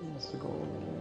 Let's go over here.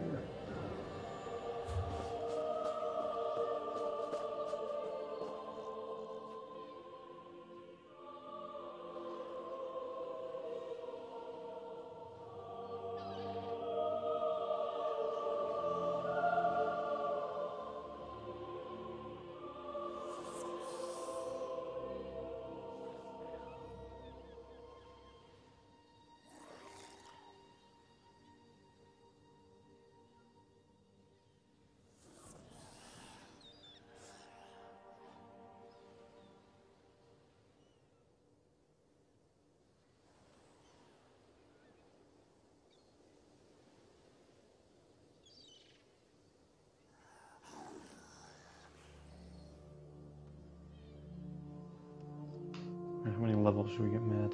How many levels should we get mad?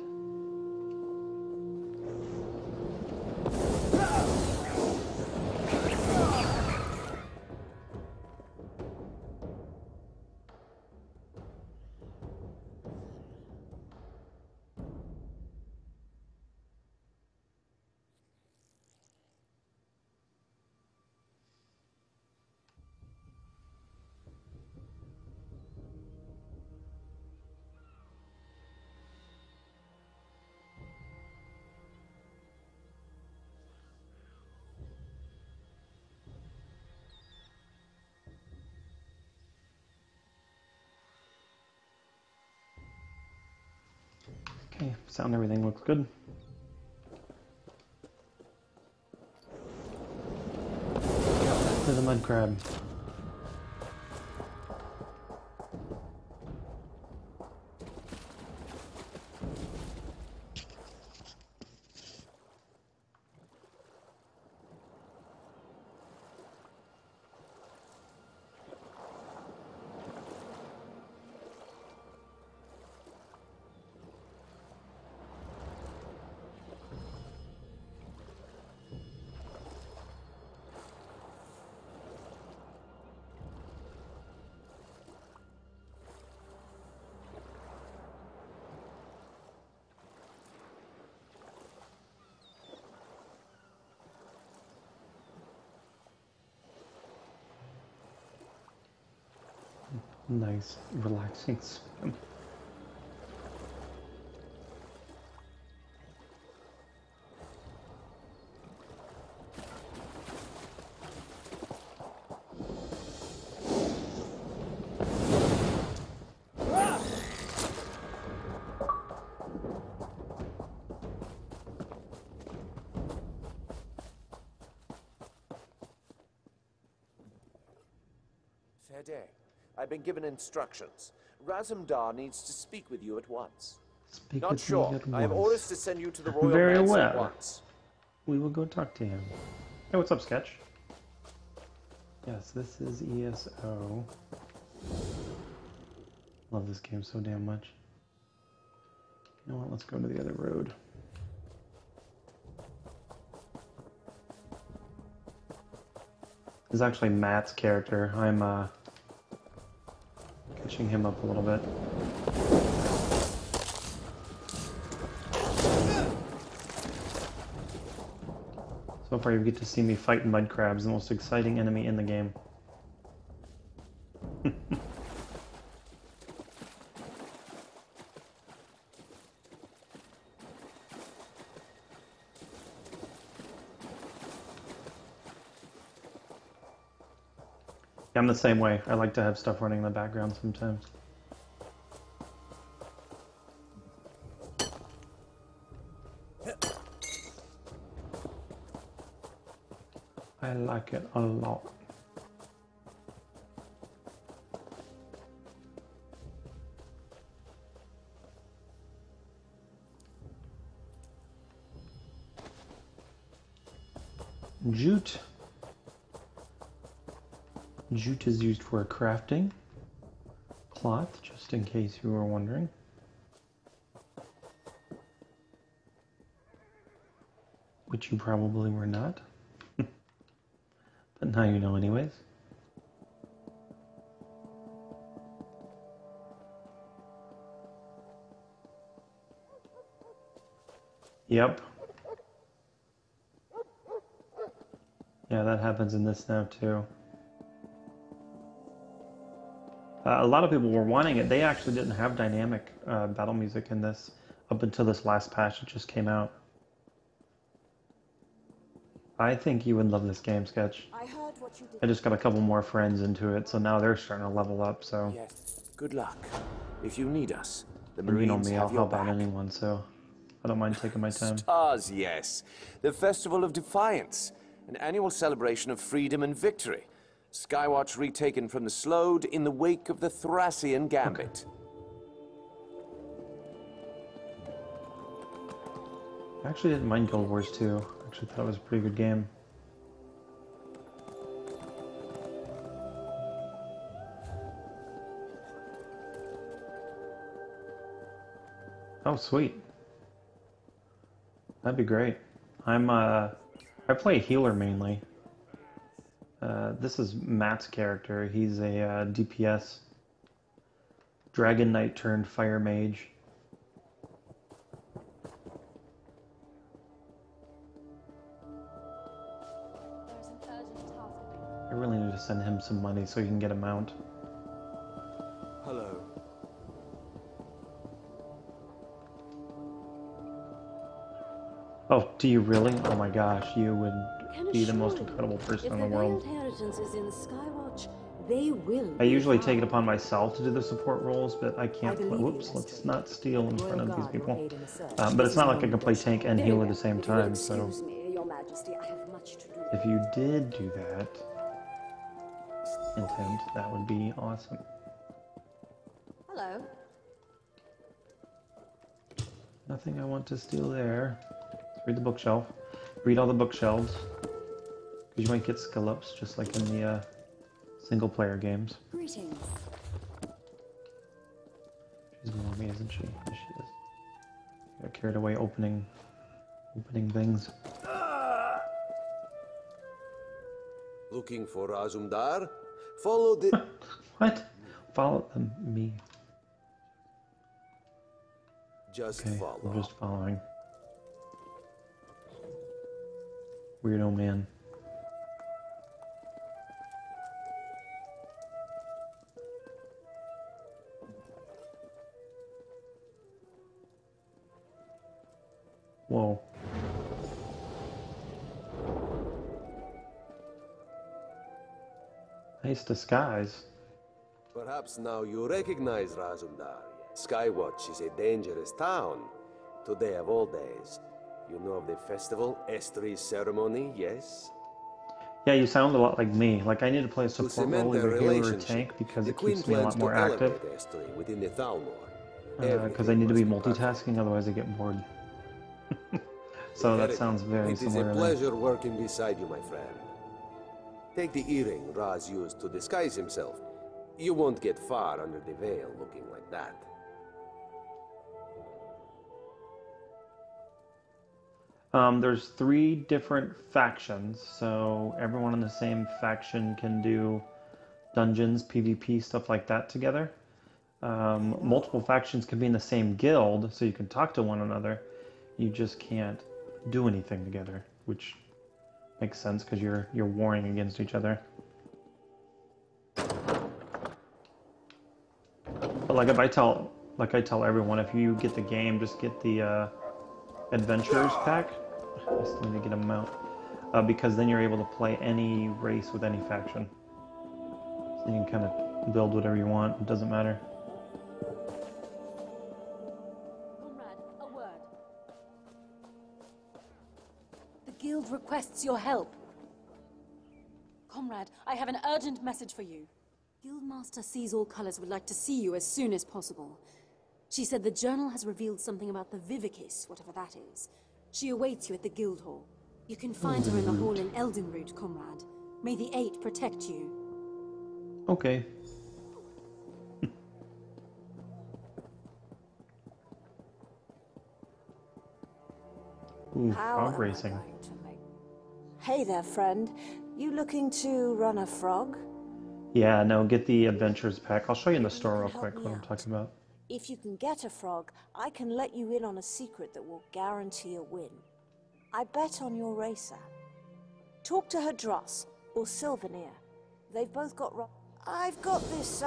Okay, sound and everything looks good. There's a mud crab. Nice, relaxing swim. Fair day. I've been given instructions. Razumdar needs to speak with you at once. Speak Not with sure. me at I have once. orders to send you to the royal Very mansion at well. once. We will go talk to him. Hey, what's up, Sketch? Yes, this is ESO. Love this game so damn much. You know what? Let's go to the other road. This is actually Matt's character. I'm catching him up a little bit. So far you get to see me fight mud crabs, the most exciting enemy in the game. Yeah, I'm the same way. I like to have stuff running in the background sometimes. I like it a lot. Jute. Jute is used for crafting. Cloth, just in case you were wondering. Which you probably were not. But now you know anyways. Yep. Yeah, that happens in this now too. A lot of people were wanting it. They actually didn't have dynamic battle music in this up until this last patch that just came out. I think you would love this game, Sketch. I heard what you did. I just got a couple more friends into it, so now they're starting to level up, so... Yes. Good luck. If you need us, the And you know Marines me, I'll have your help out back. anyone, so I don't mind taking my time. Stars, yes. The Festival of Defiance, an annual celebration of freedom and victory. Skywatch retaken from the Slode in the wake of the Thracian Gambit. I actually didn't mind Guild Wars 2. I actually thought it was a pretty good game. Oh, sweet. That'd be great. I play healer mainly. This is Matt's character. He's a DPS. Dragon Knight turned Fire Mage. There's an urgent task. I really need to send him some money so he can get a mount. Hello. Oh, do you really? Oh my gosh, you would Can be the most assure you, incredible person if in the the world. Veiled Inheritance is in Skywatch, they will. I usually be take it found. upon myself to do the support roles, but I can't play. believe you, Whoops, let's Esther. not steal in Royal front of these Guard will people. aid in the search. But This it's not is like I can play non-negotiable. tank and Very heal well. at the same If you will time, so excuse me, Your Majesty, I have much to do. if you did do that, intent, that would be awesome. Hello. Nothing I want to steal there. Let's read the bookshelf. Read all the bookshelves. Because you might get skill ups, just like in the single player games. Greetings. She's more me, isn't she? Yes, she is. Got carried away opening things. Looking for Azumdar? Follow the... What? Follow me. Just Okay, follow. I'm just following. Weirdo man. Whoa. Nice disguise. Perhaps now you recognize Razumdar. Skywatch is a dangerous town. Today of all days. You know of the festival, Estri's ceremony, yes? Yeah, you sound a lot like me. Like I need to play a To support cement role, their either healer or relationship, tank, because the it Queen keeps me a plans lot more to active. elevate Estri within the Thalmor. Because I need to be Everything must perfect. multitasking, otherwise I get bored. So that sounds very It is similar a to pleasure working beside you, my friend. Take the earring Raz used to disguise himself. You won't get far under the veil looking like that. There's 3 different factions, so everyone in the same faction can do dungeons, PvP, stuff like that together. Multiple factions can be in the same guild, so you can talk to one another. You just can't do anything together, which makes sense because you're warring against each other. But like I tell everyone, if you get the game, just get the Adventurers pack. I still need to get them out. Because then you're able to play any race with any faction. So you can kind of build whatever you want, it doesn't matter. Comrade, a word. The guild requests your help. Comrade, I have an urgent message for you. Guildmaster Sees All Colors would like to see you as soon as possible. She said the journal has revealed something about the Vivicis, whatever that is. She awaits you at the guild hall. You can find her in the hall in Eldenroot, comrade. May the Eight protect you. Okay. Ooh, frog racing. Hey there, friend. You looking to run a frog? Yeah, no, get the Adventures pack. I'll show you in the store real Help quick me what I'm out. talking about. If you can get a frog, I can let you in on a secret that will guarantee a win. I bet on your racer. Talk to Hadross or Sylvanir. They've both got... I've got this,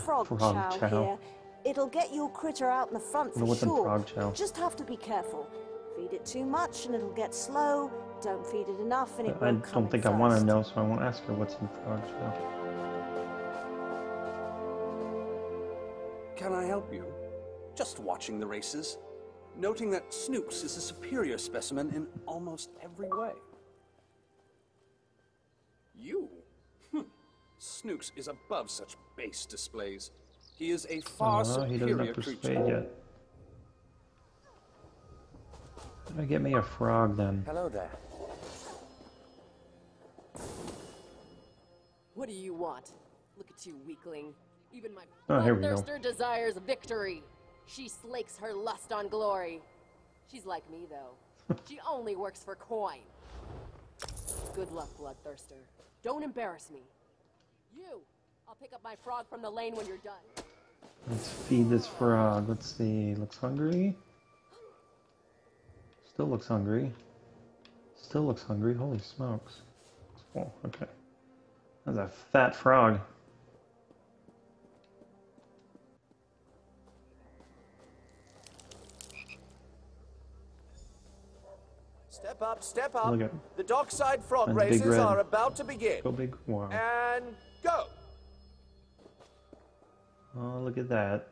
frog Frog chow chow. here. It'll get your critter out in the front for What's in sure. frog chow? Just have to be careful. Feed it too much and it'll get slow. Don't feed it enough and it I won't come don't think in I want to first. know, so I won't ask her what's in frog chow. Can I help you? Just watching the races, noting that Snooks is a superior specimen in almost every way. You? Snooks is above such base displays. He is a far He doesn't superior have persuade creature. yet. How do I get me a frog then? Hello there. What do you want? Look at you, weakling. Even my Oh, here we go. bloodthirster desires victory. She slakes her lust on glory. She's like me, though. She only works for coin. Good luck, bloodthirster. Don't embarrass me. You! I'll pick up my frog from the lane when you're done. Let's feed this frog. Let's see. Looks hungry. Still looks hungry. Still looks hungry. Holy smokes. Oh, okay. That's a fat frog. Step up, step up. Look at The dockside frog Mine's big races red. are about to begin. go big. Wow. And go! Oh, look at that.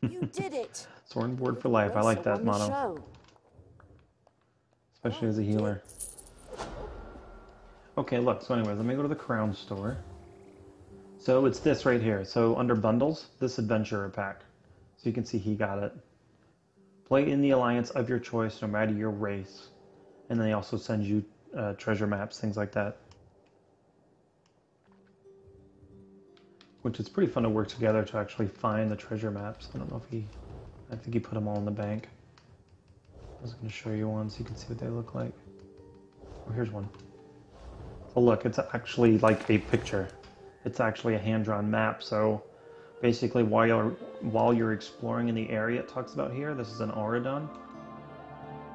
You did it! Sword board for life. I like that Won the motto. show. Especially as a healer. Okay, look. So anyways, let me go to the crown store. So it's this right here. So under bundles, this adventurer pack. So you can see he got it. Play in the alliance of your choice, no matter your race. And then they also send you treasure maps, things like that. Which is pretty fun to work together to actually find the treasure maps. I don't know if I think he put them all in the bank. I was going to show you one so you can see what they look like. Oh, here's one. So look, it's actually like a picture. It's actually a hand-drawn map. So basically, while you're exploring in the area it talks about here, this is an Auradon.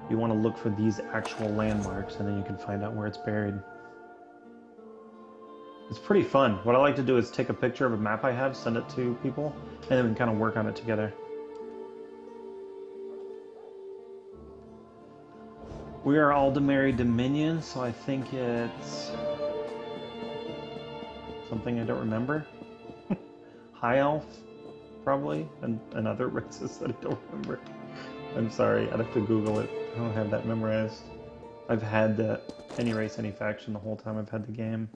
You want to look for these actual landmarks, and then you can find out where it's buried. It's pretty fun. What I like to do is take a picture of a map I have, send it to people, and then we can kind of work on it together. We are Aldemary Dominion, so I think it's something I don't remember. High Elf, probably, and other races that I don't remember. I'm sorry, I'd have to Google it. I don't have that memorized. I've had any race, any faction the whole time I've had the game.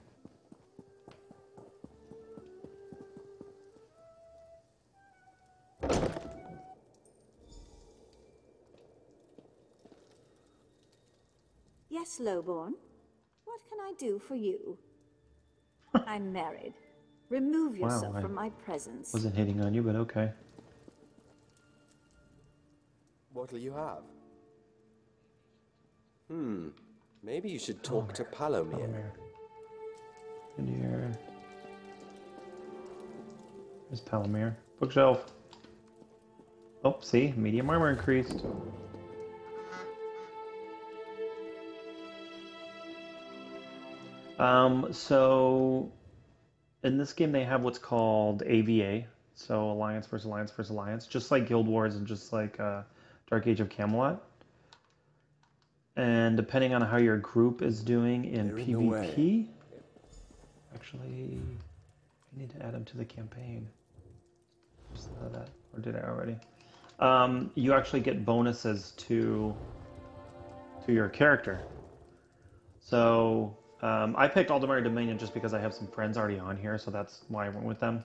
Yes, Lowborn. What can I do for you? I'm married. Remove yourself I from my presence. Wasn't hitting on you, but okay. What'll you have? Maybe you should talk to Palomir. In here. There's Palomir. Bookshelf. Oh, see? Medium armor increased. So in this game they have what's called AVA, so Alliance versus Alliance versus Alliance, just like Guild Wars and just like Dark Age of Camelot. And depending on how your group is doing in PvP, actually, I need to add them to the campaign. Just that, or did I already? You actually get bonuses to your character. So I picked Aldemary Dominion just because I have some friends already on here, so that's why I went with them.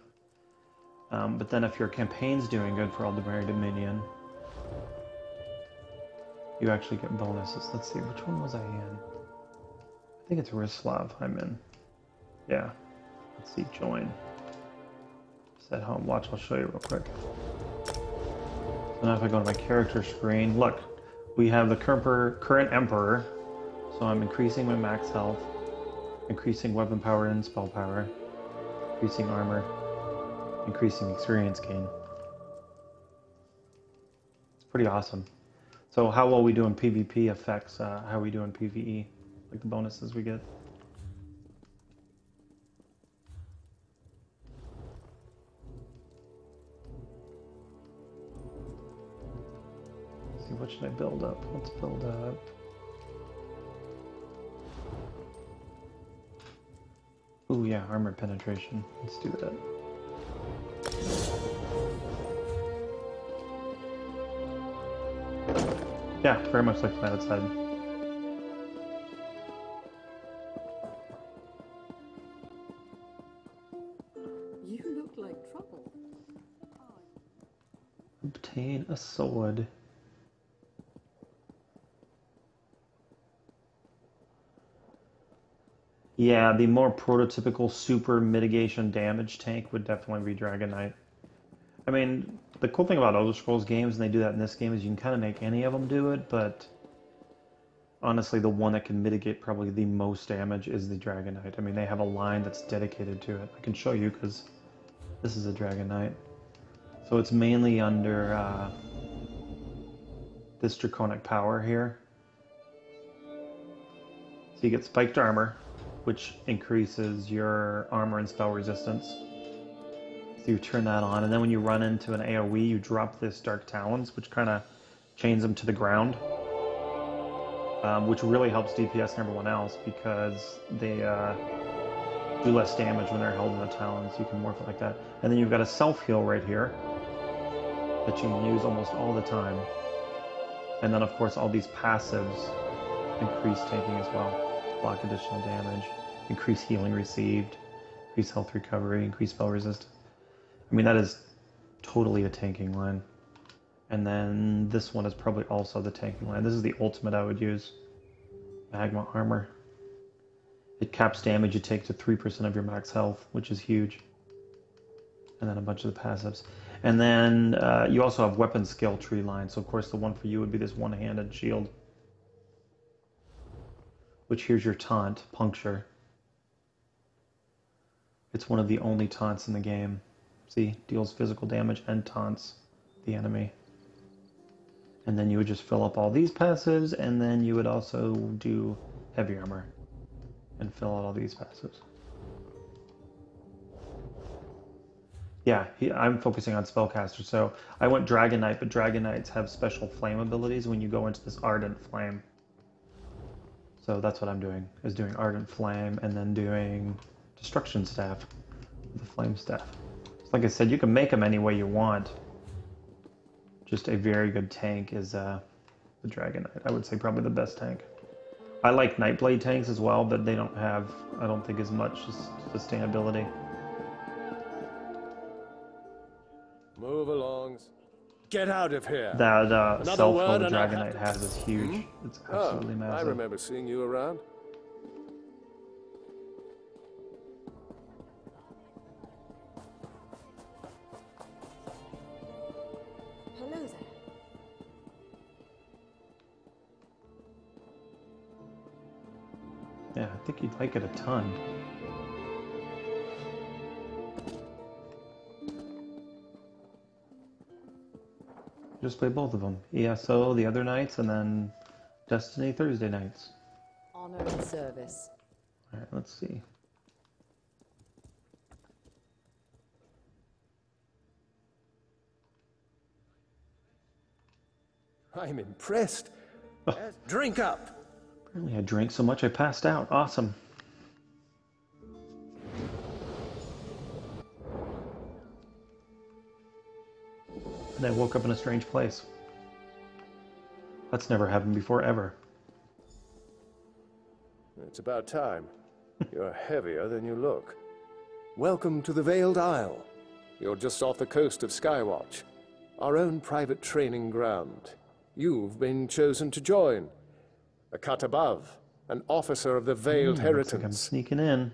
But then if your campaign's doing good for Aldemary Dominion, you actually get bonuses. Let's see, which one was I in? I think it's Rislav I'm in. Yeah. Let's see, join. Set home. Watch, I'll show you real quick. So now if I go to my character screen, look, we have the current Emperor. So I'm increasing my max health, increasing weapon power and spell power, increasing armor, increasing experience gain. It's pretty awesome. So how well we do in PvP affects how we do in PvE, like the bonuses we get. Let's see, what should I build up? Let's build up. Ooh, yeah, armor penetration. Let's do that. Yeah, very much like Planet Side. You look like trouble. Obtain a sword. Yeah, the more prototypical super mitigation damage tank would definitely be Dragon Knight. I mean, the cool thing about Elder Scrolls games, and they do that in this game, is you can kind of make any of them do it, but honestly, the one that can mitigate probably the most damage is the Dragon Knight. I mean, they have a line that's dedicated to it. I can show you because this is a Dragon Knight. So it's mainly under this Draconic power here. So you get spiked armor, which increases your armor and spell resistance. So you turn that on, and then when you run into an AoE, you drop this Dark Talons, which kind of chains them to the ground, which really helps DPS and everyone else because they do less damage when they're held in the Talons. You can morph it like that. And then you've got a self-heal right here that you can use almost all the time. And then, of course, all these passives increase tanking as well. Block additional damage, increase healing received, increase health recovery, increase spell resistance. I mean, that is totally a tanking line. And then this one is probably also the tanking line. This is the ultimate I would use. Magma Armor. It caps damage you take to 3% of your max health, which is huge. And then a bunch of the passives. And then you also have weapon skill tree line. So of course the one for you would be this one-handed shield. Which here's your taunt, Puncture. It's one of the only taunts in the game. See, deals physical damage and taunts the enemy. And then you would just fill up all these passives, and then you would also do heavy armor and fill out all these passives. Yeah, I'm focusing on spellcaster, so I went Dragon Knight, but Dragon Knights have special flame abilities when you go into this Ardent Flame. So that's what I'm doing, is doing Ardent Flame and then doing Destruction Staff with the Flame Staff. So like I said, you can make them any way you want. Just a very good tank is the Dragon Knight. I would say probably the best tank. I like Nightblade tanks as well, but they don't have, I don't think, as much sustainability. Move along. Get out of here. That self-heal the Dragon Knight has is huge. It's absolutely massive. I remember seeing you around. Hello there. Yeah, I think you'd like it a ton. Just play both of them. ESO the other nights, and then Destiny Thursday nights. Honor and service. Alright, let's see. I'm impressed. Drink up. Apparently I drank so much I passed out. Awesome. And I woke up in a strange place. That's never happened before, ever. It's about time. You're heavier than you look. Welcome to the Veiled Isle. You're just off the coast of Skywatch, our own private training ground. You've been chosen to join. A cut above, an officer of the Veiled Heritance. Looks like I'm sneaking in.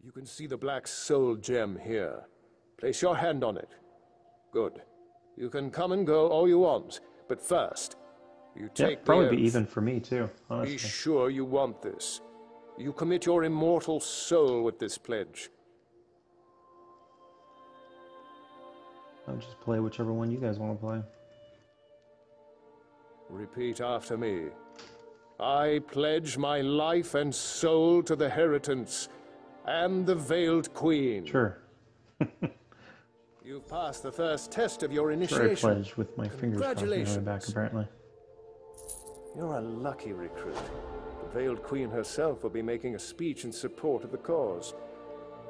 You can see the black soul gem here. Place your hand on it. Good. You can come and go all you want, but first, you take Yeah, probably the be oath. even for me too, honestly. Be sure you want this. You commit your immortal soul with this pledge. I'll just play whichever one you guys want to play. Repeat after me. I pledge my life and soul to the Heritance and the Veiled Queen. Sure. You've passed the first test of your Sure, I initiation. pledged with my fingers crossed behind my back, apparently. You're a lucky recruit. The Veiled Queen herself will be making a speech in support of the cause.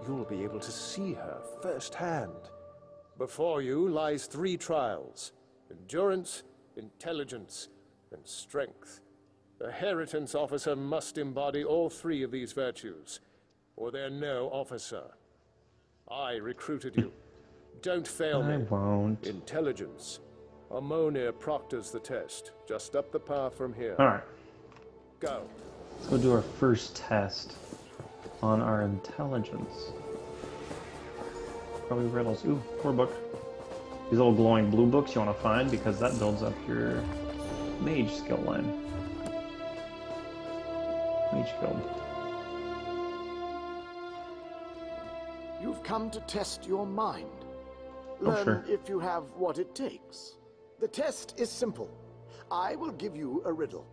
You'll be able to see her firsthand. Before you lies 3 trials: endurance, intelligence, and strength. The Heritance officer must embody all 3 of these virtues, or they're no officer. I recruited you. Don't fail me. I won't. Intelligence. Ammonia proctors the test, just up the path from here. Alright, Go. let's go do our first test on our intelligence. Probably riddles. Ooh, core book. These little glowing blue books you want to find because that builds up your mage skill line. Mage guild. You've come to test your mind. Oh, Learn sure. if you have what it takes. The test is simple. I will give you a riddle.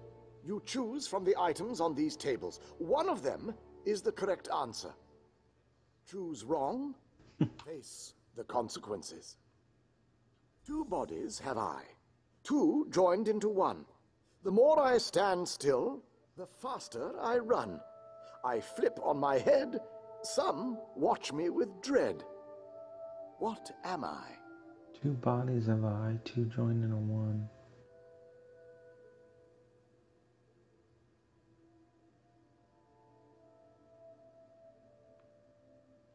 You choose from the items on these tables. One of them is the correct answer. Choose wrong, face the consequences. 2 bodies have I, 2 joined into one. The more I stand still, the faster I run. I flip on my head, some watch me with dread. What am I? 2 bodies have I, 2 joined into one.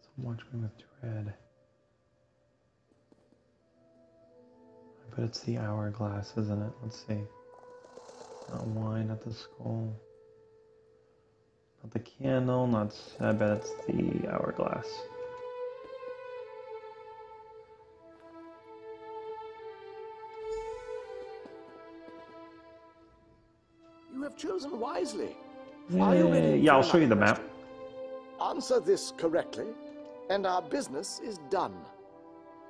Some watch me with dread. I bet it's the hourglass, isn't it? Let's see. Not wine, not the skull. Not the candle, not... I bet it's the hourglass. You have chosen wisely. Are you ready? Yeah, I'll for show you the another map. question? Answer this correctly, and our business is done.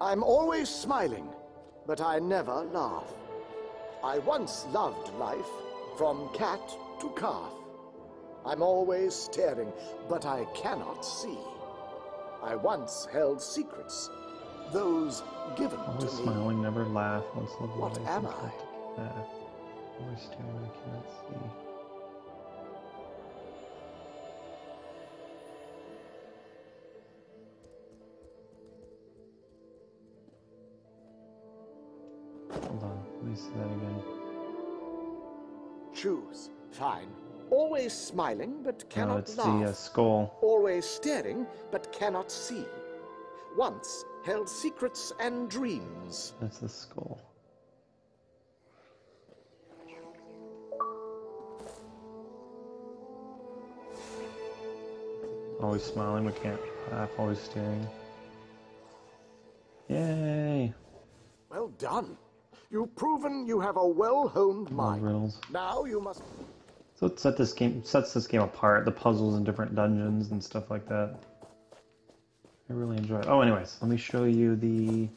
I'm always smiling, but I never laugh. I once loved life, from cat to calf. I'm always staring, but I cannot see. I once held secrets, those given to Always me. smiling, never laugh. Once loved What life, am once I? loved laugh. Always staring, I cannot see. Hold on, let me see that again. Choose. Fine. Always smiling, but No, cannot it's laugh. the skull. Always staring, but cannot see. Once held secrets and dreams. That's the skull. Always smiling, but can't laugh. Always staring. Yay! Well done. You've proven you have a well-honed Love mind. riddles. Now you must... So it sets this game apart. The puzzles in different dungeons and stuff like that. I really enjoy it. Oh, anyways, let me show you the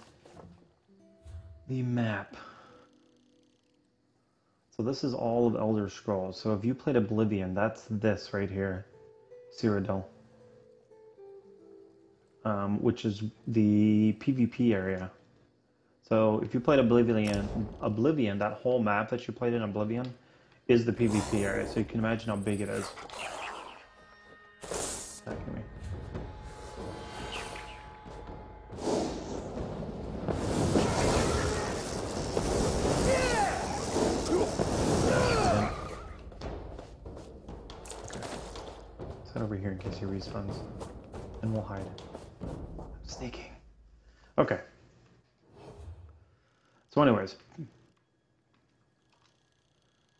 map. So this is all of Elder Scrolls. So if you played Oblivion, that's this right here, Cyrodiil, which is the PvP area. So if you played Oblivion, that whole map that you played in Oblivion is the PvP area. So you can imagine how big it is. Attacking me. Set over here in case he respawns. And we'll hide. I'm sneaking. Okay. So anyways.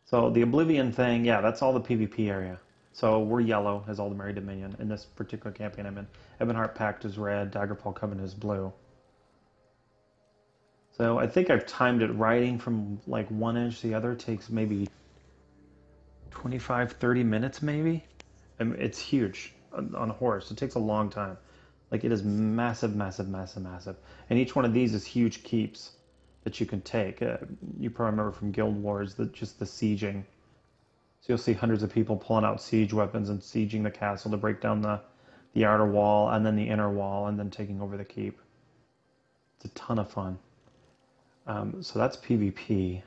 So the Oblivion thing, yeah, that's all the PvP area. So we're yellow, as all the Merry Dominion, in this particular campaign I'm in. Ebonheart Pact is red, Daggerfall Covenant is blue. So I think I've timed it riding from like one edge to the other takes maybe 25-30 minutes maybe. I mean, it's huge on a horse. It takes a long time. Like, it is massive, massive, massive, massive. And each one of these is huge keeps that you can take. You probably remember from Guild Wars that just the sieging. So you'll see hundreds of people pulling out siege weapons and sieging the castle to break down the outer wall and then the inner wall and then taking over the keep. It's a ton of fun. So that's PvP.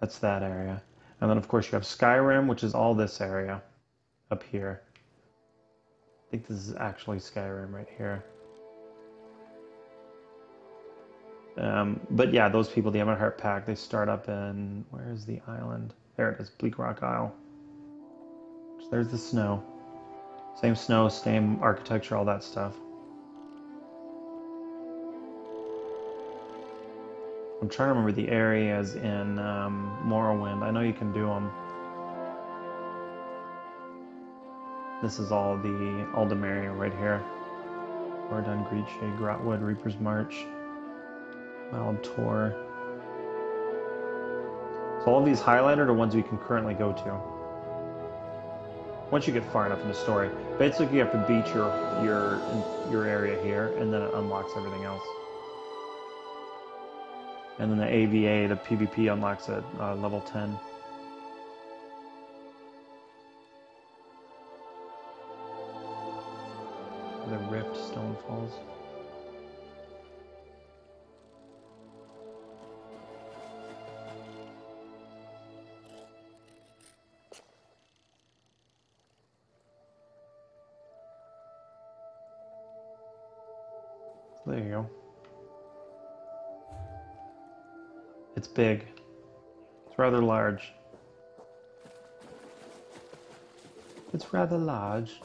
That's that area. And then, of course, you have Skyrim, which is all this area up here. I think this is actually Skyrim right here. But yeah, those people, the Everheart Pack, they start up in... Where is the island? There it is, Bleak Rock Isle. So there's the snow. Snow, same architecture, all that stuff. I'm trying to remember the areas in Morrowind. I know you can do them. This is all the Aldemarion right here. Ordun, Greedshade, Grotwood, Reaper's March, Wild Tor. So all of these highlighted are ones we can currently go to. Once you get far enough in the story. Basically, you have to beat your area here, and then it unlocks everything else. And then the AVA, the PvP, unlocks at level 10. The Rift Stone Falls. There you go. It's big. It's rather large. It's rather large.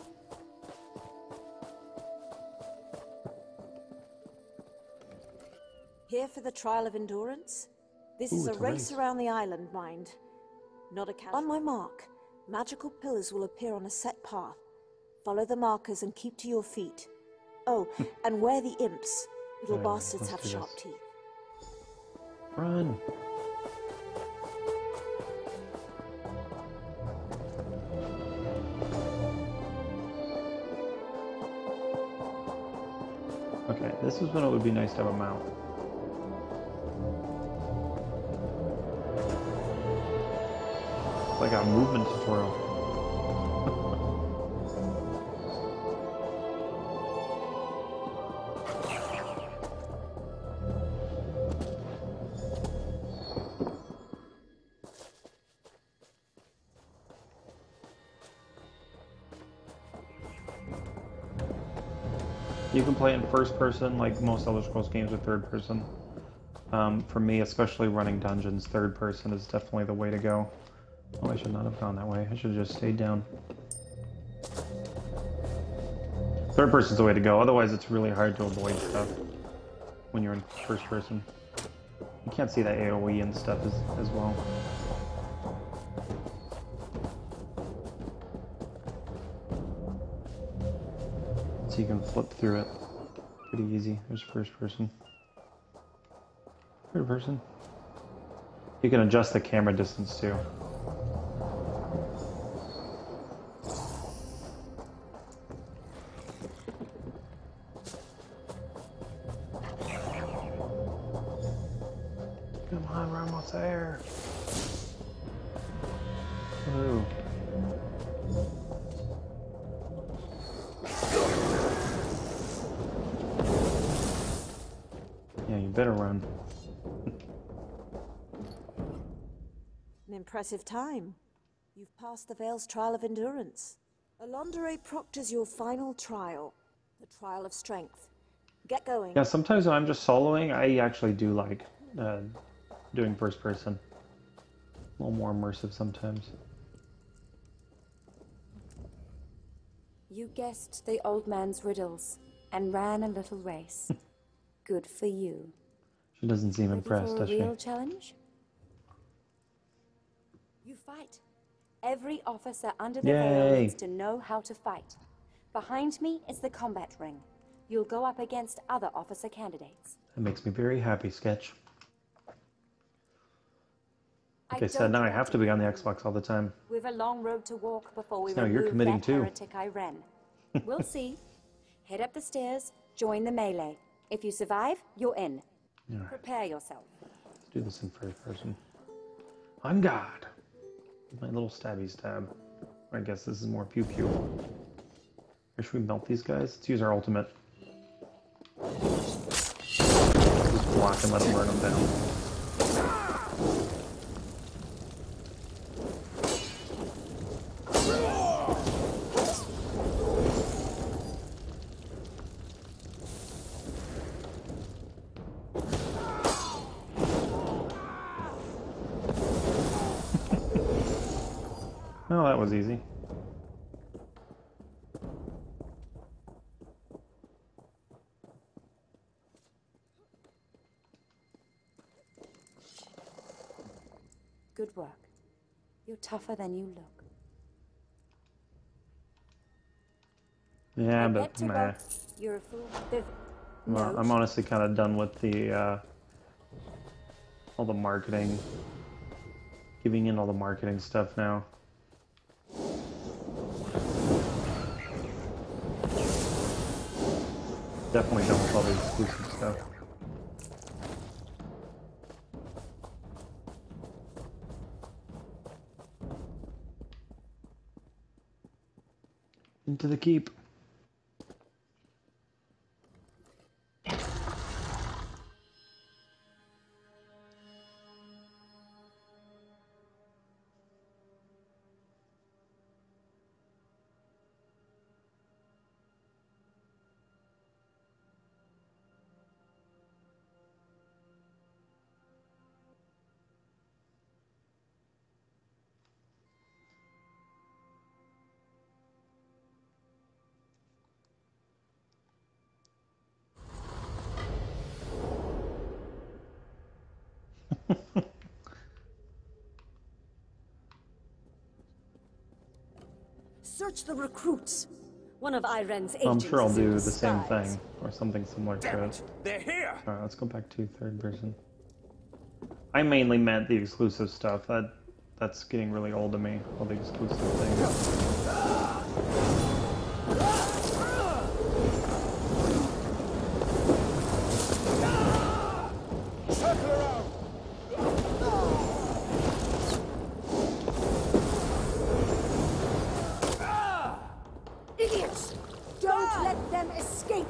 Here for the trial of endurance? This is a race around the island, mind. Not a casual. On my mark, magical pillars will appear on a set path. Follow the markers and keep to your feet. Oh, and where the imps. Little bastards have sharp teeth. Run! Okay, this is when it would be nice to have a mount. Like a movement tutorial. You can play in first person, like most Elder Scrolls games, or third person. For me, especially running dungeons, third person is definitely the way to go. Oh, I should not have gone that way. I should have just stayed down. Third person's the way to go, otherwise it's really hard to avoid stuff when you're in first person. You can't see that AoE and stuff as well. So you can flip through it pretty easy. There's first person. Third person. You can adjust the camera distance too. Come on, we're almost there. Woo. Yeah, you better run. An impressive time. You've passed the Vale's trial of endurance. Alondere proctors your final trial, the trial of strength. Get going. Yeah, sometimes when I'm just soloing, I actually do like doing first person. A little more immersive sometimes. You guessed the old man's riddles and ran a little race. Good for you. She doesn't seem impressed, does Ready she? for a real challenge? You fight. Every officer under the veil Yay! needs to know how to fight. Behind me is the combat ring. You'll go up against other officer candidates. That makes me very happy, Sketch. I They said now I have to be on the Xbox all the time. We've a long road to walk before we So now you're remove committing that too. heretic Iren. We'll see. Head up the stairs, join the melee. If you survive, you're in. All right. Prepare yourself. Let's do this in first person. I'm God. My little stabby stab. I guess this is more pew pew. Or should we melt these guys? Let's use our ultimate. Just block and let them burn them down. Oh, that was easy. Good work. You're tougher than you look. Yeah, Now but get to nah. work. You're a fool. Well, I'm honestly kind of done with the all the marketing, giving in all the marketing stuff now. Definitely done with all the exclusive stuff. Into the keep. Search the recruits. One of Iren's agents. I'm sure I'll is in do the same disguise. thing, or something similar to it. They're here! Alright, let's go back to third person. I mainly meant the exclusive stuff. That's getting really old to me, all the exclusive things. Idiots! Don't let them escape!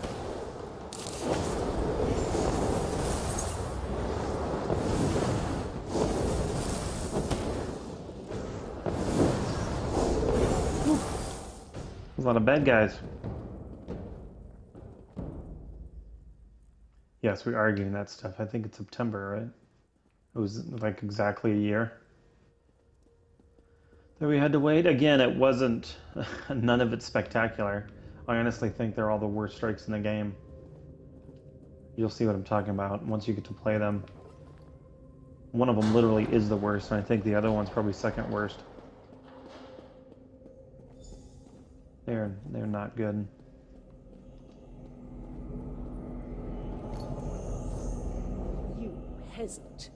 There's a lot of bad guys. Yes, we are arguing that stuff. I think it's September, right? It was like exactly a year that we had to wait. Again, it wasn't, none of it spectacular. I honestly think they're all the worst strikes in the game. You'll see what I'm talking about once you get to play them. One of them literally is the worst, and I think the other one's probably second worst. They're not good. You peasant.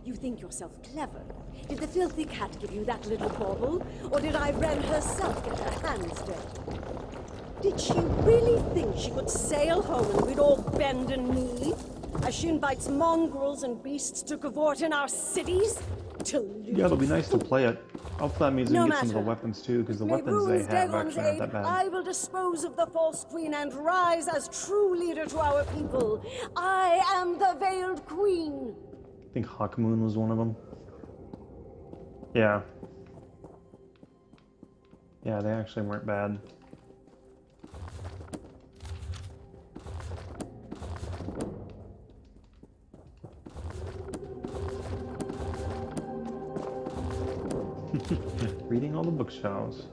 You think yourself clever. Did the filthy cat give you that little bauble? Or did Iren herself get her hands dirty? Did she really think she could sail home and we'd all bend and knee? As she invites mongrels and beasts to cavort in our cities? Yeah, it'll be nice to play it. Hopefully that means we can get some of the weapons too, because the weapons they have actually aren't that bad. I will dispose of the false queen and rise as true leader to our people. I am the Veiled Queen. I think Hawkmoon was one of them. Yeah. Yeah, they actually weren't bad. Reading all the bookshelves.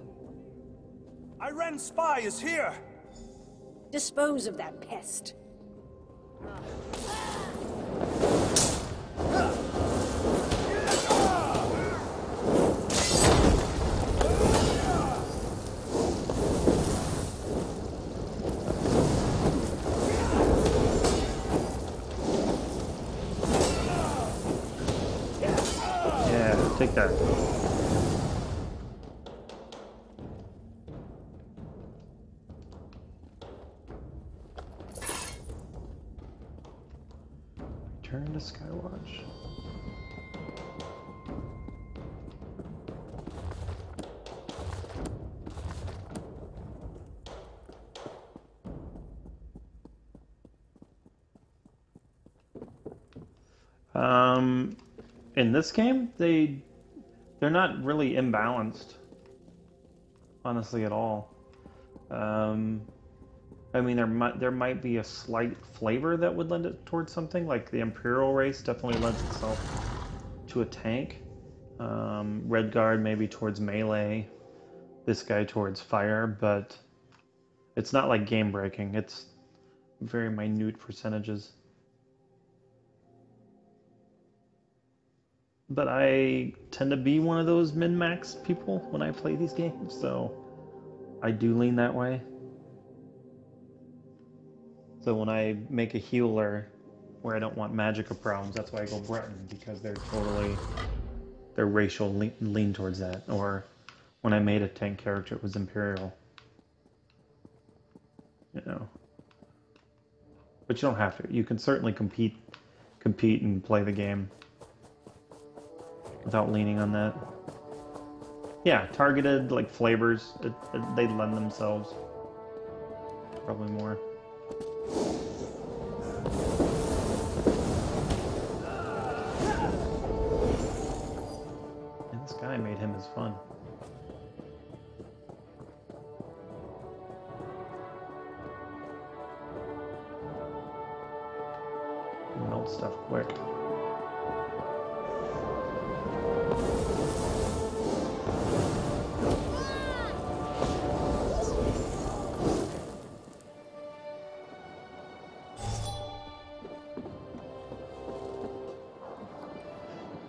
Iren's spy is here! Dispose of that pest. Yeah, Take that. Return to Skywatch. In this game, they're not really imbalanced, honestly, at all. I mean, there might be a slight flavor that would lend it towards something, like the Imperial race definitely lends itself to a tank. Redguard maybe towards melee, this guy towards fire, but it's not like game breaking. It's very minute percentages. But I tend to be one of those min-max people when I play these games, so I do lean that way. So when I make a healer where I don't want magicka problems, that's why I go Breton, because their racial lean towards that. Or when I made a tank character, it was Imperial. You know. But you don't have to. You can certainly compete and play the game without leaning on that. Yeah, targeted like flavors, they lend themselves probably more. And this guy made him as fun. Melt stuff quick.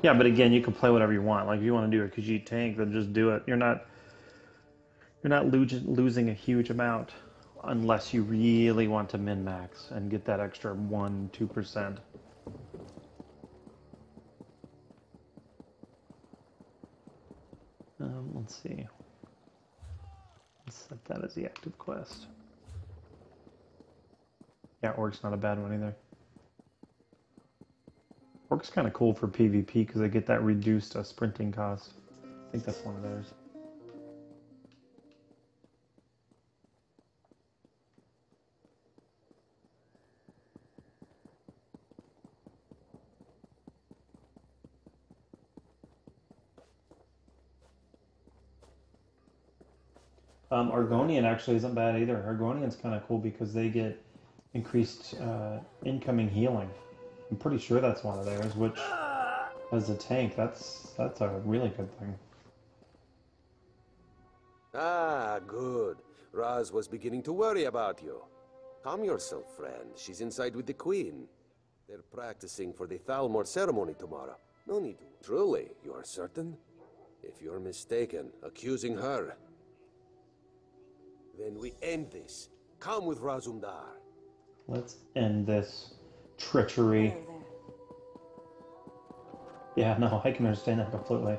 Yeah, but again, you can play whatever you want. Like if you want to do a Khajiit tank, then just do it. You're not losing a huge amount unless you really want to min-max and get that extra 1-2%. Let's see. Let's set that as the active quest. Yeah, Orc's not a bad one either. Orc's kind of cool for PvP because they get that reduced sprinting cost. I think that's one of theirs. Argonian actually isn't bad either. Argonian's kind of cool because they get increased incoming healing. I'm pretty sure that's one of theirs, which as a tank, that's a really good thing. Ah, good. Raz was beginning to worry about you. Calm yourself, friend. She's inside with the Queen. They're practicing for the Thalmor ceremony tomorrow. No need to. Truly, you are certain? If you're mistaken, accusing her, then we end this. Come with Razumdar. Let's end this treachery. Yeah, no, I can understand that completely.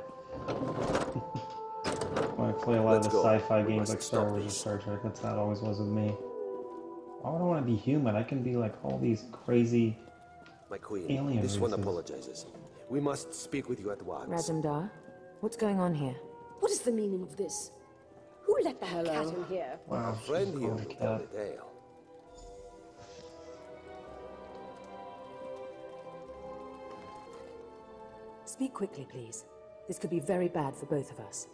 When I play a lot of the sci-fi games like Star Wars or Star Trek, that's how it always was with me. Why would I want to be human? I can be like all these crazy My queen, alien this races. one apologizes. We must speak with you at once. Razumdar, what's going on here? What is the meaning of this? Who let the cat in here? Wow, Our friend she's here cool, will the tell cat. the tale. Speak quickly, please. This could be very bad for both of us.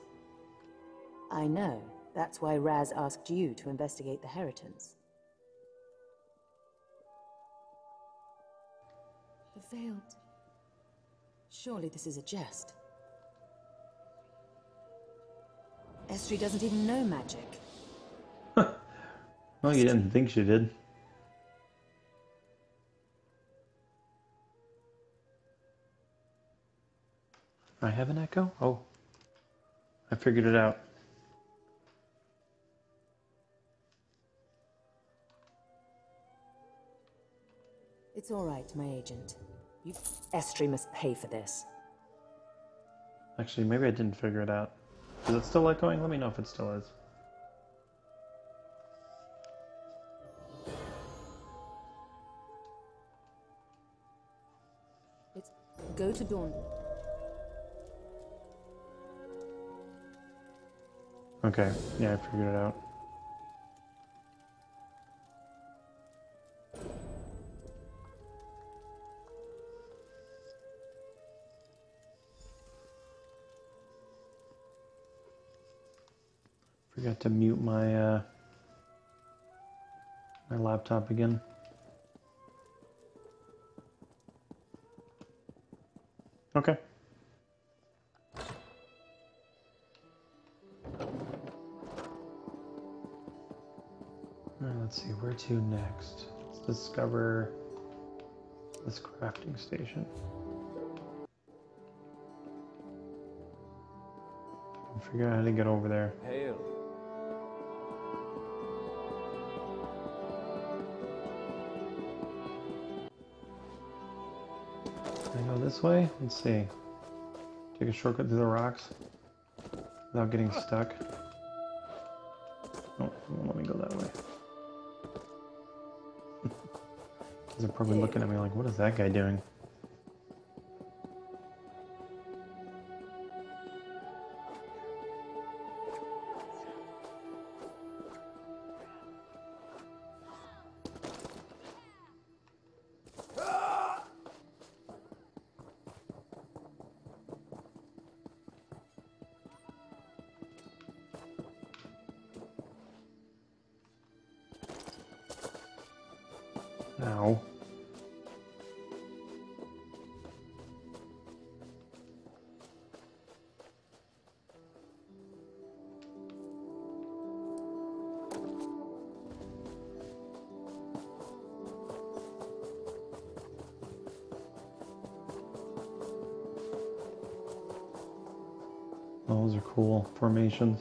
I know. That's why Raz asked you to investigate the Heritance. The Veiled... Surely this is a jest. Estri doesn't even know magic. Well, you didn't think she did. I have an echo? Oh. I figured it out. It's all right, my agent. Estri must pay for this. Actually, maybe I didn't figure it out. Is it still echoing? Let me know if it still is. Let's go to dawn. Okay, yeah, I figured it out. Forgot to mute my my laptop again. Okay. Alright, let's see, where to next? Let's discover this crafting station. Figure out how to get over there. Hail. Can I go this way? Let's see. Take a shortcut through the rocks without getting stuck. Oh, it won't let me go that way. They're probably looking at me like, what is that guy doing? Ow. Those are cool formations.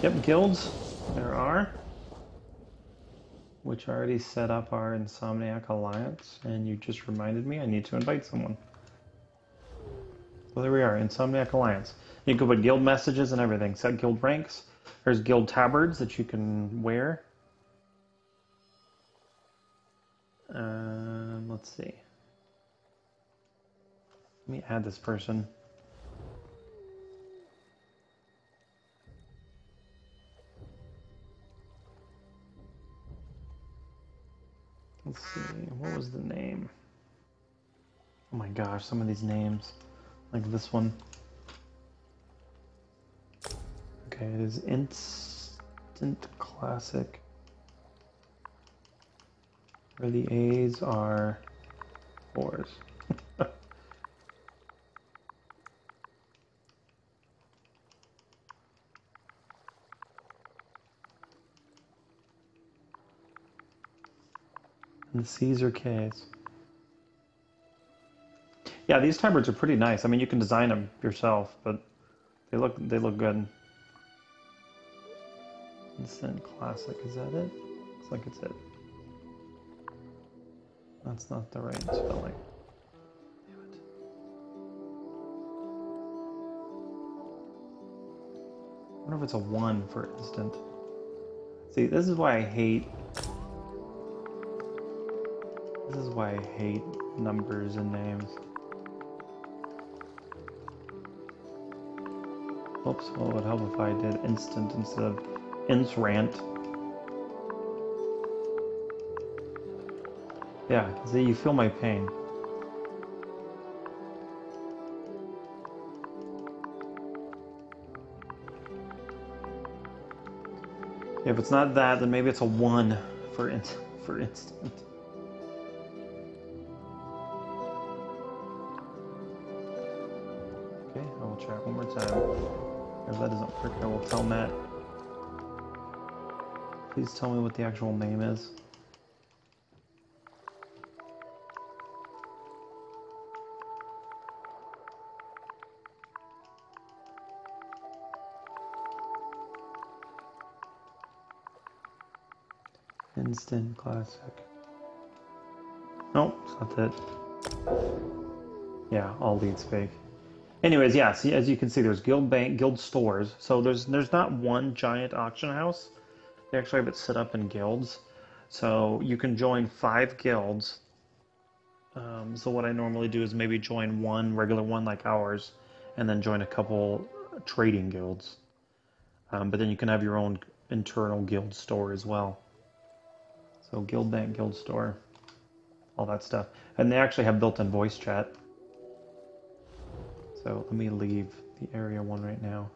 Yep, guilds, there are, which already set up our Insomniac Alliance, and you just reminded me I need to invite someone. Well, there we are, Insomniac Alliance. You can put guild messages and everything, set guild ranks. There's guild tabards that you can wear. Let's see. Let me add this person. Let's see, what was the name? Oh my gosh, some of these names. Like this one. Okay, it is Instant Classic. Where the A's are 4s. And the C's are K's. Yeah, these tabards are pretty nice. I mean, you can design them yourself, but they look good. Instant Classic, is that it? Looks like it's it. That's not the right spelling. Damn it. I wonder if it's a 1 for instant. See, this is why I hate... This is why I hate numbers and names. Oops, well, it would help if I did instant instead of insrant. Yeah, see, you feel my pain. If it's not that, then maybe it's a 1 for instant. Okay, I will try it one more time. If that doesn't work, I will tell Matt. Please tell me what the actual name is. Instant classic. Nope, it's not that. Yeah, all leads fake. Anyways, yeah, see, as you can see, there's guild stores. So there's not one giant auction house. They actually have it set up in guilds. So you can join 5 guilds. So what I normally do is maybe join one regular one like ours, and then join a couple trading guilds. But then you can have your own internal guild store as well. So guild bank, guild store, all that stuff. And they actually have built-in voice chat. So let me leave the area one right now,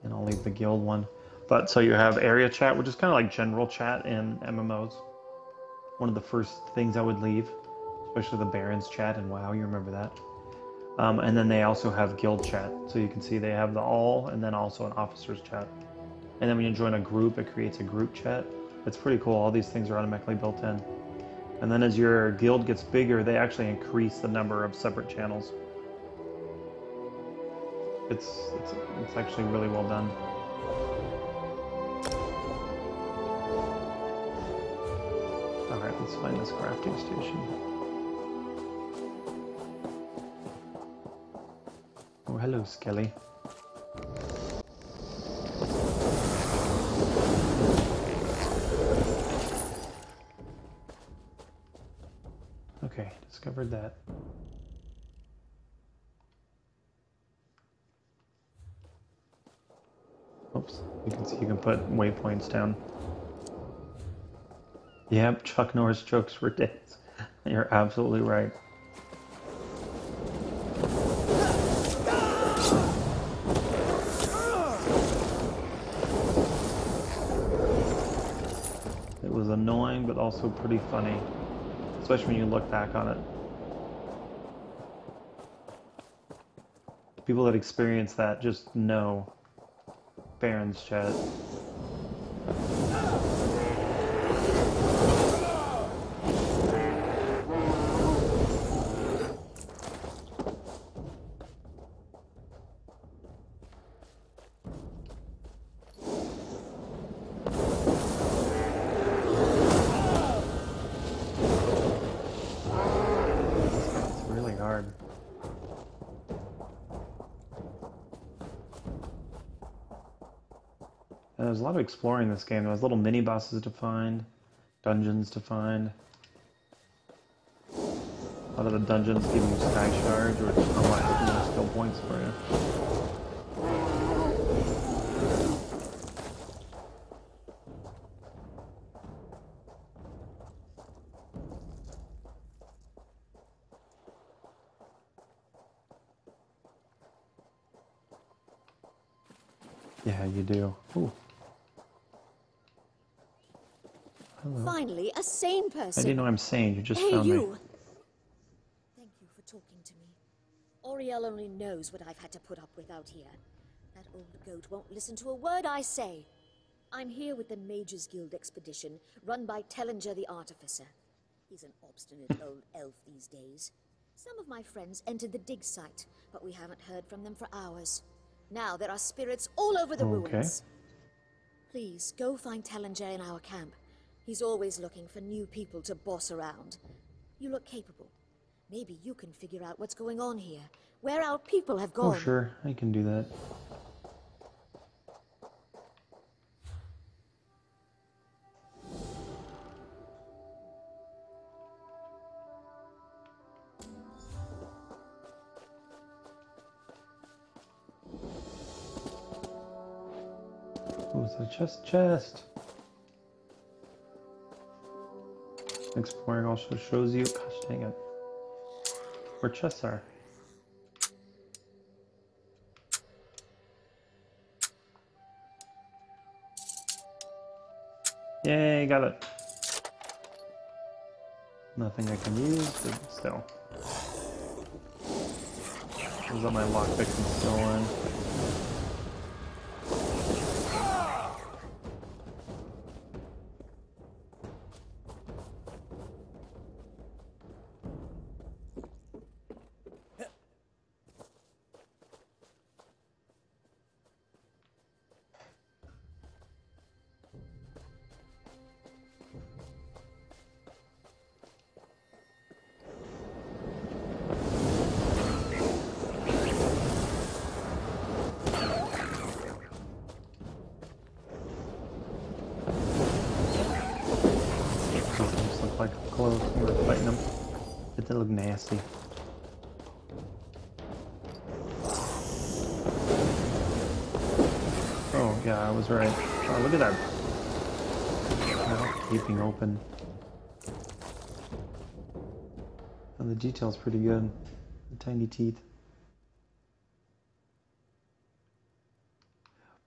and I'll leave the guild one. But so you have area chat, which is kind of like general chat in MMOs. One of the first things I would leave, especially the Barons chat and WoW, you remember that. And then they also have guild chat. So you can see they have the all, and then also an officers chat. And then when you join a group, it creates a group chat. It's pretty cool. All these things are automatically built in. And then as your guild gets bigger, they actually increase the number of separate channels. It's actually really well done. Alright, let's find this crafting station. Oh, hello, Skelly. Okay, discovered that. Oops, you can see you can put waypoints down. Yep, Chuck Norris jokes for days. You're absolutely right. It was annoying, but also pretty funny, especially when you look back on it. People that experience that just know Baron's chat. It's really hard. And there's a lot of exploring in this game. There's little mini bosses to find, dungeons to find. A lot of the dungeons give you sky shards, which unlock more skill points for you. Yeah, you do. Ooh. Hello. Finally, a sane I person. didn't know I'm sane. You just Hey, found me. you! Thank you for talking to me. Oriel only knows what I've had to put up with out here. That old goat won't listen to a word I say. I'm here with the Mage's Guild expedition, run by Tellinger the Artificer. He's an obstinate old elf these days. Some of my friends entered the dig site, but we haven't heard from them for hours. Now there are spirits all over the ruins. Please, go find Tellinger in our camp. He's always looking for new people to boss around. You look capable. Maybe you can figure out what's going on here, where our people have gone. Oh, sure. I can do that. Oh, it's a chest. Exploring also shows you, gosh dang it, where chests are. Yay, got it. Nothing I can use, but still. Was that my lockpick still in? like up close when we're fighting them. But they look nasty. Oh yeah, I was right. Oh, look at that mouth gaping open. And the detail's pretty good. The tiny teeth.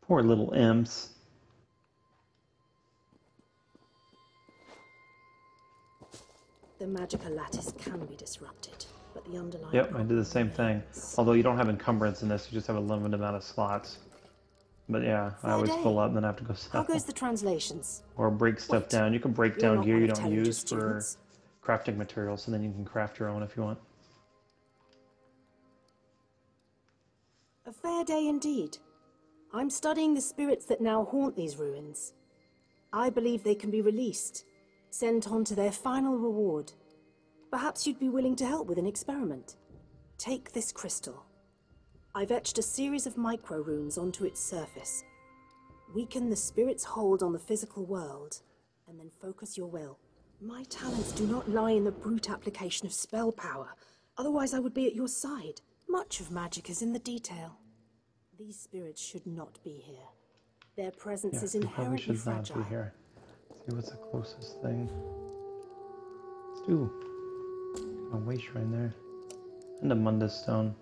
Poor little imps. The magical lattice can be disrupted, but the underlying... Yep, I did the same thing. Although you don't have encumbrance in this, you just have a limited amount of slots. But yeah, I always fill up and then I have to go sell. How goes the translations? Or break stuff What? down. You can break You're down not gear one you of don't use Tellinger's for students? crafting materials, and then you can craft your own if you want. A fair day indeed. I'm studying the spirits that now haunt these ruins. I believe they can be released, sent on to their final reward. Perhaps you'd be willing to help with an experiment. Take this crystal. I've etched a series of micro-runes onto its surface. Weaken the spirit's hold on the physical world, and then focus your will. My talents do not lie in the brute application of spell power, otherwise I would be at your side. Much of magic is in the detail. These spirits should not be here. Their presence is We probably inherently should not fragile. be here. See what's the closest thing. Let's do a way shrine there. And a Mundus stone.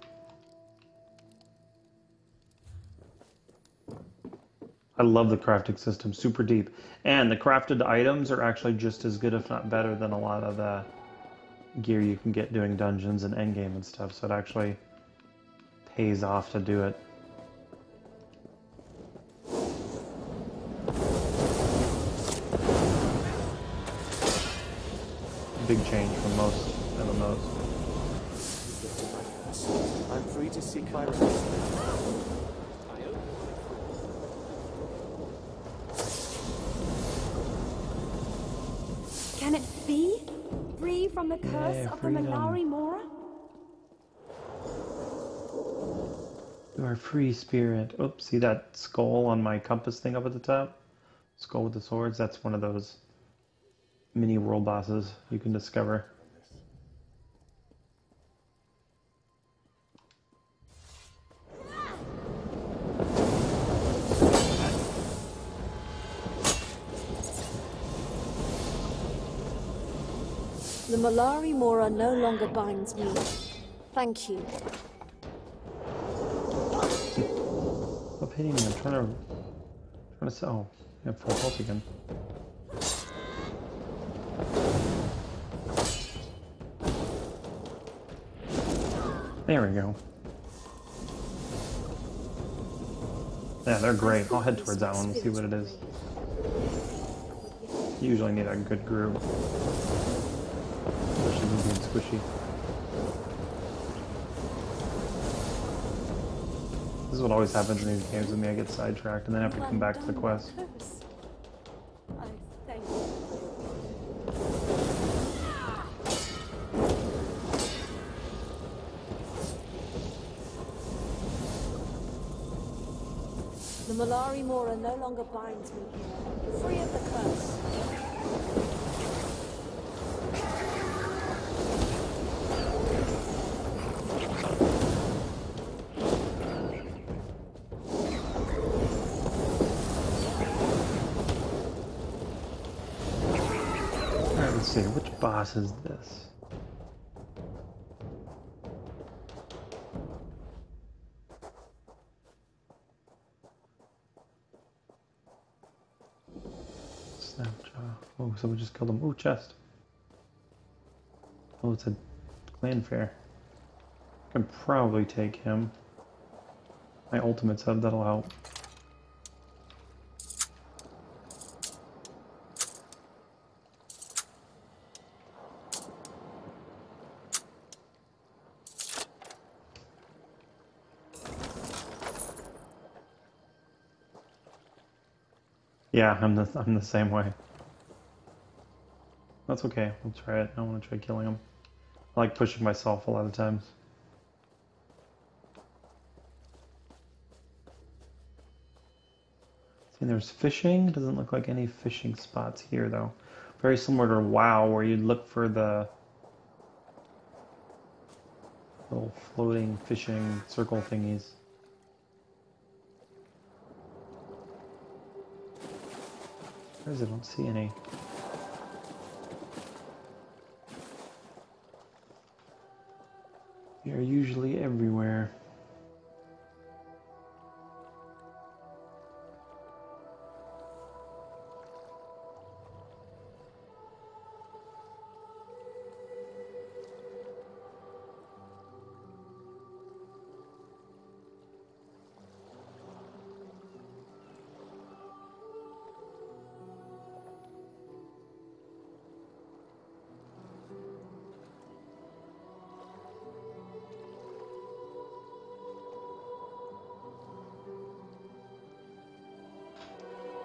I love the crafting system, super deep. And the crafted items are actually just as good, if not better, than a lot of the gear you can get doing dungeons and endgame and stuff. So it actually pays off to do it. Big change from most MMOs. I'm free to seek my release. Can it be? Free from the curse Yeah, of freedom. the Malari Mora? You are free, spirit. Oops, see that skull on my compass thing up at the top? Skull with the swords? That's one of those mini world bosses you can discover. The Malari Mora no longer binds me. Thank you. Stop hitting me. I'm trying to sell. I have full health again. There we go. Yeah, they're great. I'll head towards that one and see what it is. You usually need a good group. Especially when being squishy. This is what always happens in these games with me. I get sidetracked and then have to come back to the quest. I thank you. The Malari Mora no longer binds me here. Free of the curse. Alright, let's see. Which boss is this? Snapjaw. Oh, someone just killed him. Ooh, chest. Oh, it's a clan fair. I can probably take him. My ultimate's up, that'll help. Yeah, I'm the same way. That's okay. We'll try it. I want to try killing him. I like pushing myself a lot of times. See, there's fishing. Doesn't look like any fishing spots here, though. Very similar to WoW, where you'd look for the little floating fishing circle thingies. Where is it? I don't see any. They're usually everywhere.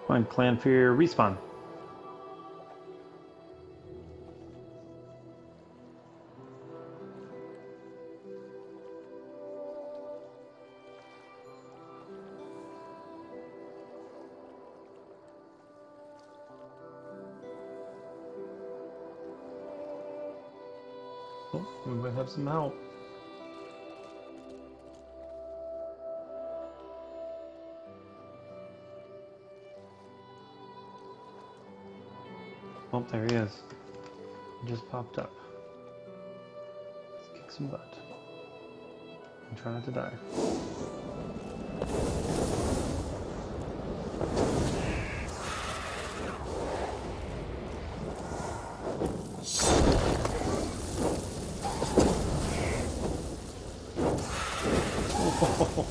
Find clan for your respawn. Oh, we might have some help. Oh, there he is. He just popped up. Let's kick some butt. And try not to die.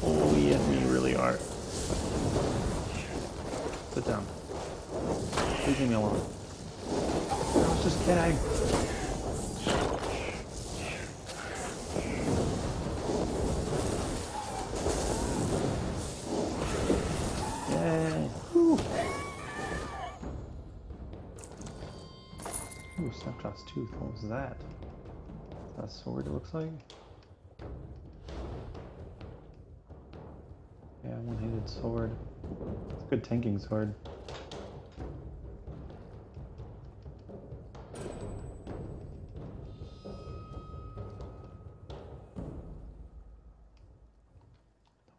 Oh, he hit me really hard. Sit down. Please leave me alone. I was just kidding. Yay. Woo. Ooh, Snapshot's tooth. What was that? Is that a sword, it looks like? Yeah, one-handed sword. It's a good tanking sword.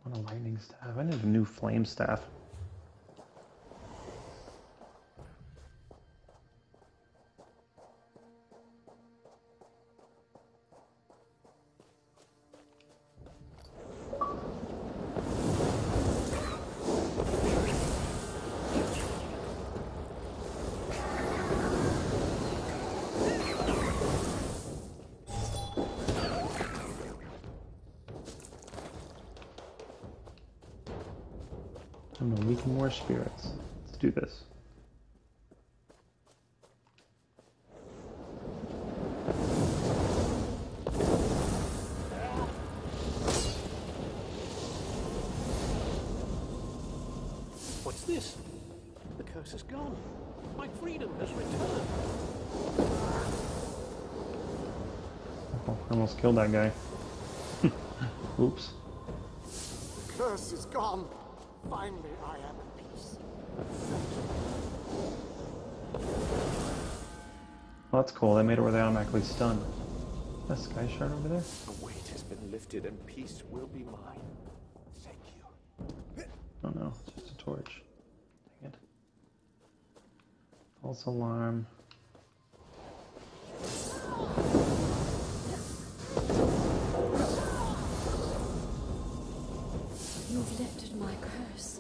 I want a lightning staff. I need a new flame staff. I'm gonna weaken more spirits. Let's do this. What's this? The curse is gone. My freedom has returned. Oh, I almost killed that guy. Oops. The curse is gone. Finally, I am at peace. Well, that's cool. They made it where they automatically stun. That sky shard over there? The weight has been lifted and peace will be mine. Thank you. Oh no, it's just a torch. Dang it. False alarm. You've lifted my curse.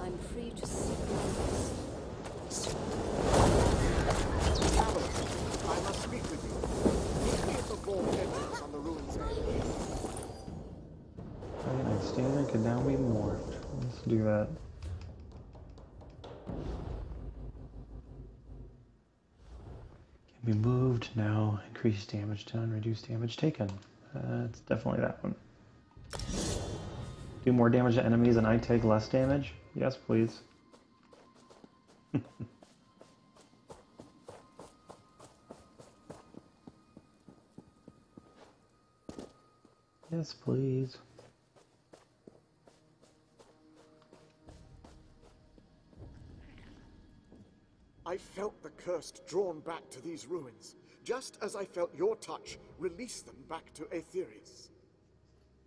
I'm free to seek my rest. I must speak with you. Meet me at the vault entrance on the ruins edge. Alright, standard can now be morphed. Let's do that. Can be moved now. Increase damage done, reduce damage taken. It's definitely that one. Do more damage to enemies and I take less damage? Yes, please. Yes, please. I felt the curse drawn back to these ruins, just as I felt your touch release them back to Aetherius.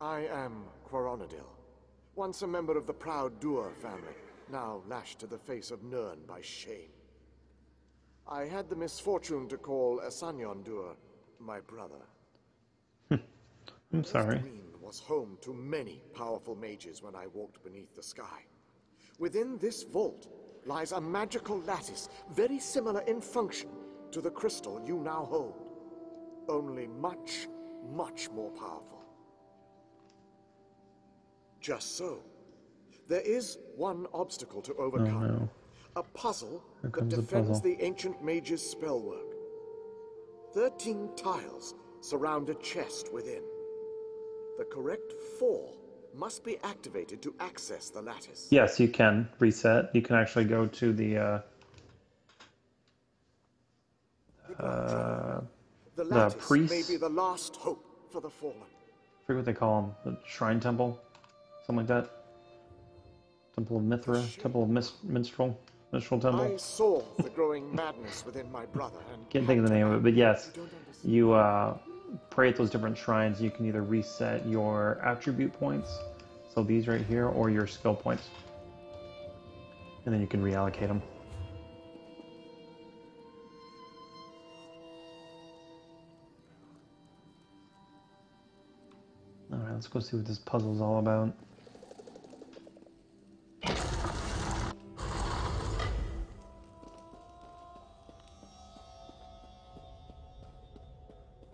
I am Quaronadil, once a member of the proud Dur family, now lashed to the face of Nirn by shame. I had the misfortune to call Asanyon Dur my brother. I'm sorry. Green was home to many powerful mages when I walked beneath the sky. Within this vault lies a magical lattice, very similar in function to the crystal you now hold. Only much, much more powerful. Just so. There is one obstacle to overcome. Oh, no. A puzzle Here that comes the defends puzzle. the ancient mage's spellwork. 13 tiles surround a chest within. The correct 4 must be activated to access the lattice. Yes, you can reset. You can actually go to the lattice priest. may be the last hope for the fallen. I forget what they call them. The Shrine Temple? Something like that. Temple of Mithra? Temple of Minstrel Temple? I saw the growing madness within my brother and Can't think of the name of it, but yes. You pray at those different shrines. You can either reset your attribute points, so these right here, or your skill points. And then you can reallocate them. Alright, let's go see what this puzzle's all about.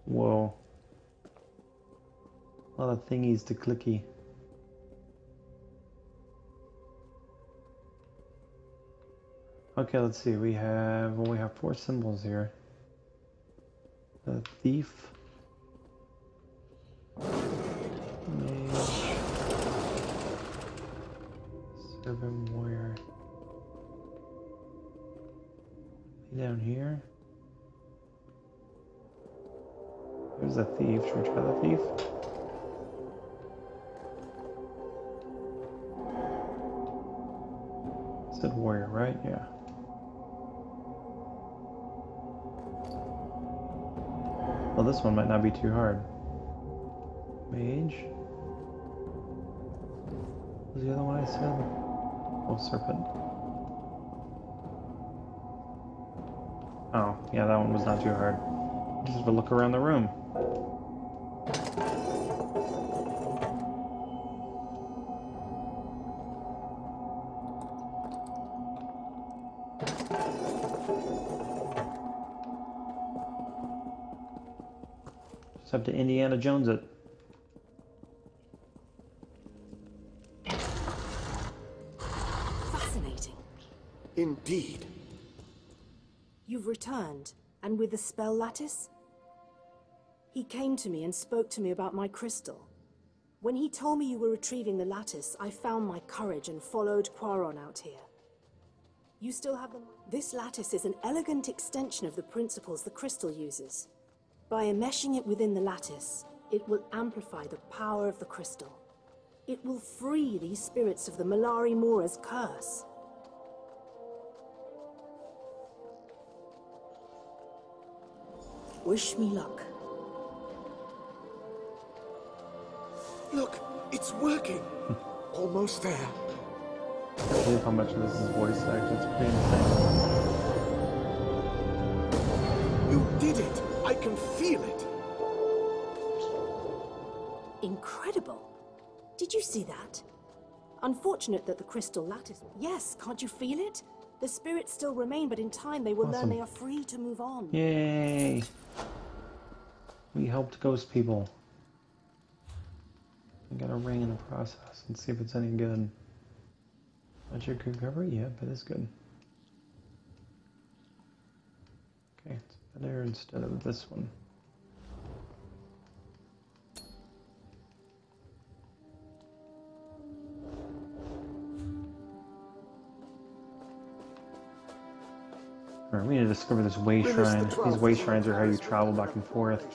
Whoa. A lot of thingies to clicky. Okay, let's see. We have 4 symbols here. The thief. Mage. Servant warrior. Down here. There's a thief. Should we try the thief? Said warrior, right? Yeah. Well, this one might not be too hard. Mage. What was the other one I said? Oh, serpent. Oh, yeah, that one was not too hard. Just have to look around the room. Just have to Indiana Jones it. Fascinating. Indeed. You've returned, and with the spell lattice? He came to me and spoke to me about my crystal. When he told me you were retrieving the lattice, I found my courage and followed Quaron out here. You still have them? This lattice is an elegant extension of the principles the crystal uses. By enmeshing it within the lattice, it will amplify the power of the crystal. It will free these spirits of the Malari Mora's curse. Wish me luck. Look, it's working. Almost there. I can't believe how much of this is voice acted. It's pretty insane. You did it. I can feel it. Incredible. Did you see that? Unfortunate that the crystal lattice... Yes, can't you feel it? The spirits still remain, but in time they will learn they are free to move on. Yay! We helped ghost people. I got a ring in the process. Let's see if it's any good. Magic recovery? Yep, it is good. Okay, it's better instead of this one. Alright, we need to discover this way shrine. These way shrines are how you travel back and forth.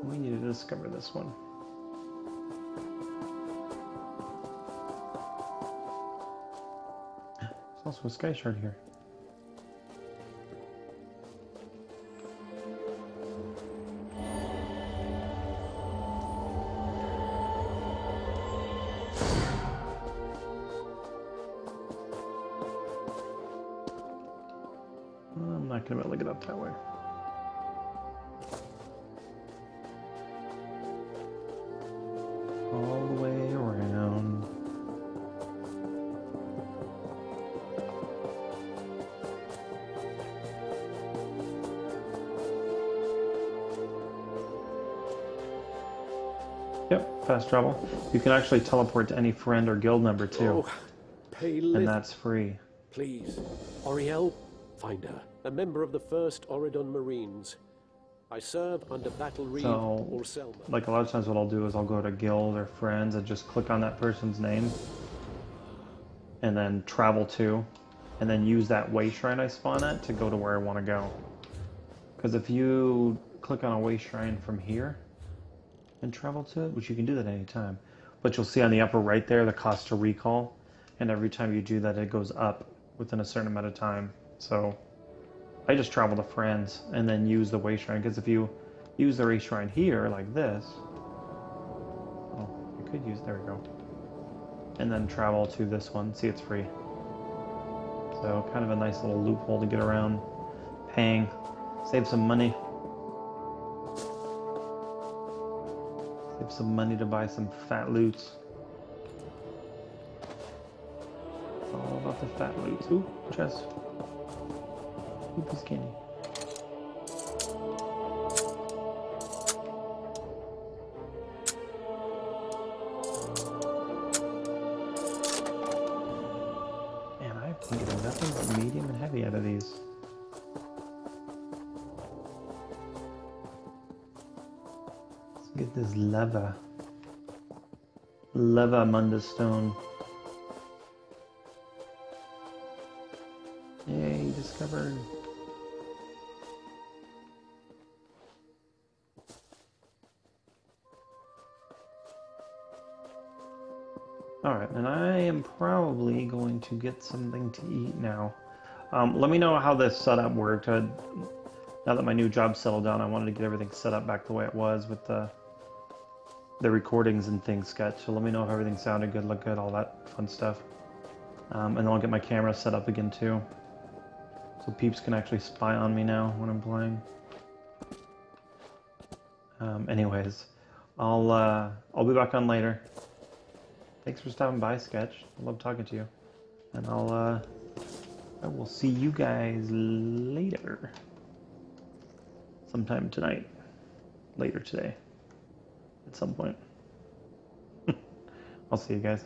We need to discover this one. There's also a sky shard here. gonna be able to get up that way. All the way around. Yep, fast travel. You can actually teleport to any friend or guild member too. Oh, pay and that's free. Please. Oriel, find her. A member of the 1st Oridon Marines. I serve under Battle Reeve or Selma. Like a lot of times what I'll do is I'll go to guild or friends and just click on that person's name. And then travel to. And then use that way shrine I spawn at to go to where I want to go. Because if you click on a way shrine from here and travel to it, which you can do that any time, but you'll see on the upper right there the cost to recall, and every time you do that it goes up within a certain amount of time. So I just travel to friends and then use the way shrine, because if you use the way shrine here like this, oh, you could use, there we go, and then travel to this one, see, it's free. So kind of a nice little loophole to get around paying, save some money. Save some money to buy some fat loots. It's all about the fat loots. Ooh, chest. Ooh, piece of candy. Man, I've been getting nothing but medium and heavy out of these. Get this lava Munda stone. Yay, discovered. Alright, and I am probably going to get something to eat now. Let me know how this setup worked. Now that my new job settled down, I wanted to get everything set up back the way it was with the recordings and things sketched. So let me know if everything sounded good, looked good, all that fun stuff. And then I'll get my camera set up again too, so peeps can actually spy on me now when I'm playing. Anyways, I'll be back on later. Thanks for stopping by, Sketch. I love talking to you. And I will see you guys later. Sometime tonight. Later today. At some point. I'll see you guys.